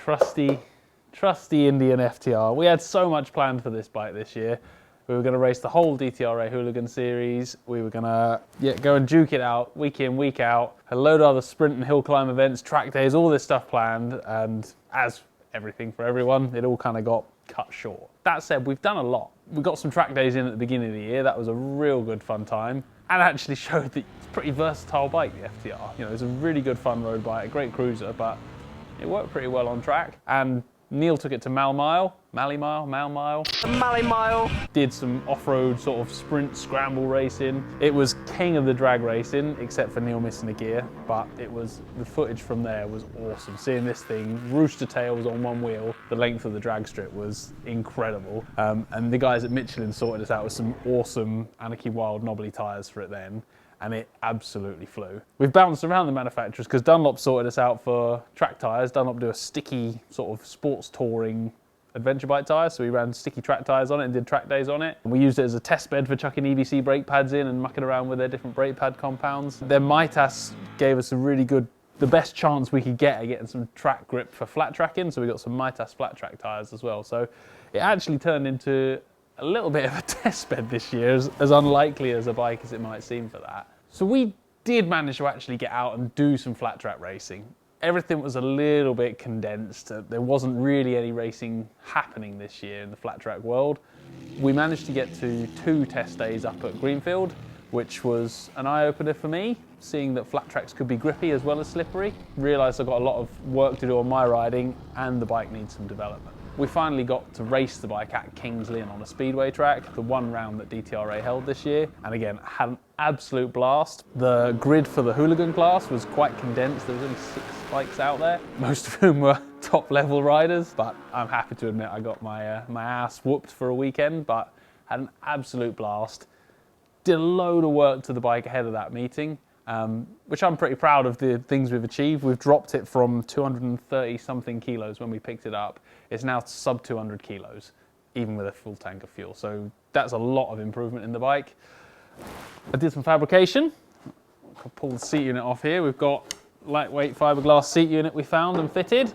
trusty Indian FTR. We had so much planned for this bike this year. We were going to race the whole DTRA Hooligan series. We were going to go and duke it out week in, week out. A load of other sprint and hill climb events, track days, all this stuff planned. And as everything for everyone, it all kind of got cut short. That said, we've done a lot. We got some track days in at the beginning of the year. That was a real good fun time. And actually showed that it's a pretty versatile bike, the FTR. You know, it's a really good fun road bike, a great cruiser, but it worked pretty well on track. And Neil took it to Mal Mile, did some off-road sort of sprint scramble racing. It was king of the drag racing, except for Neil missing a gear, but the footage from there was awesome. Seeing this thing, rooster tails on one wheel, the length of the drag strip was incredible. And the guys at Michelin sorted us out with some awesome Anarchy Wild knobbly tyres for it then, and it absolutely flew. We've bounced around the manufacturers because Dunlop sorted us out for track tyres. Dunlop do a sticky sort of sports touring adventure bike tyres, so we ran sticky track tyres on it and did track days on it. And we used it as a test bed for chucking EBC brake pads in and mucking around with their different brake pad compounds. Then Mitas gave us a really good, the best chance we could get at getting some track grip for flat tracking, so we got some Mitas flat track tyres as well. So it actually turned into a little bit of a test bed this year, as unlikely as a bike as it might seem for that. So we did manage to actually get out and do some flat track racing. Everything was a little bit condensed. There wasn't really any racing happening this year in the flat track world. We managed to get to 2 test days up at Greenfield, which was an eye-opener for me, seeing that flat tracks could be grippy as well as slippery. Realised I've got a lot of work to do on my riding and the bike needs some development. We finally got to race the bike at Kings Lynn on a speedway track, the one round that DTRA held this year, and again, had an absolute blast. The grid for the hooligan class was quite condensed. There was only 6 bikes out there, most of whom were top level riders, but I'm happy to admit I got my ass whooped for a weekend, but had an absolute blast. Did a load of work to the bike ahead of that meeting, which I'm pretty proud of the things we've achieved. We've dropped it from 230 something kilos when we picked it up. It's now sub 200 kilos, even with a full tank of fuel. So that's a lot of improvement in the bike. I did some fabrication. I'll pull the seat unit off here. We've got lightweight fiberglass seat unit we found and fitted.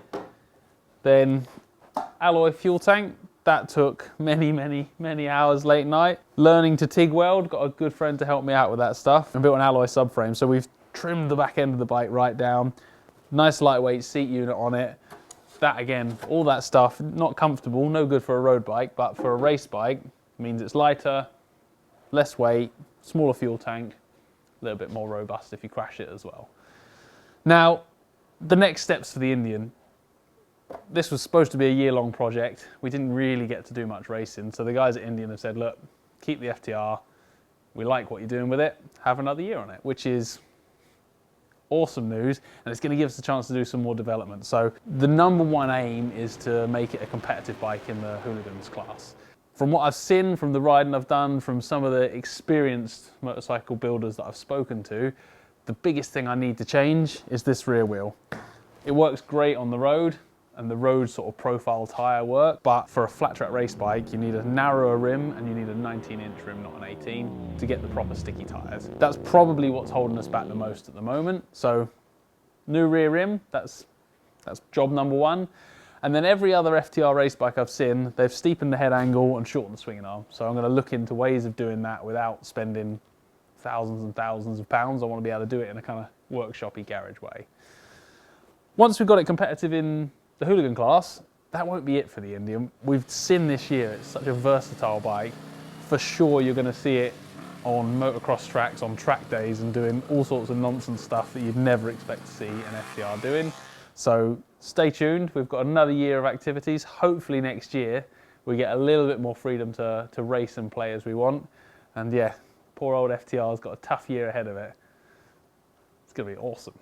Then alloy fuel tank. That took many hours late night. Learning to TIG weld, got a good friend to help me out with that stuff. I built an alloy subframe, so we've trimmed the back end of the bike right down. Nice lightweight seat unit on it. That again, all that stuff, not comfortable, no good for a road bike, but for a race bike, means it's lighter, less weight, smaller fuel tank, a little bit more robust if you crash it as well. Now, the next steps for the Indian. This was supposed to be a year-long project. We didn't really get to do much racing, so the guys at Indian have said, look, keep the FTR. We like what you're doing with it. Have another year on it, which is awesome news, and it's going to give us a chance to do some more development. So the #1 aim is to make it a competitive bike in the hooligans class. From what I've seen, from the riding I've done, from some of the experienced motorcycle builders that I've spoken to, the biggest thing I need to change is this rear wheel. It works great on the road, and the road sort of profile tyre work, but for a flat track race bike you need a narrower rim and you need a 19-inch rim, not an 18, to get the proper sticky tyres. That's probably what's holding us back the most at the moment. So new rear rim, that's job #1. And then every other FTR race bike I've seen, they've steepened the head angle and shortened the swinging arm. So I'm going to look into ways of doing that without spending thousands and thousands of pounds. I want to be able to do it in a kind of workshop-y garage way. Once we've got it competitive in the hooligan class, that won't be it for the Indian. We've seen this year, it's such a versatile bike. For sure you're going to see it on motocross tracks, on track days, and doing all sorts of nonsense stuff that you'd never expect to see an FTR doing. So stay tuned, we've got another year of activities. Hopefully next year we get a little bit more freedom to race and play as we want. And yeah, poor old FTR's got a tough year ahead of it. It's going to be awesome.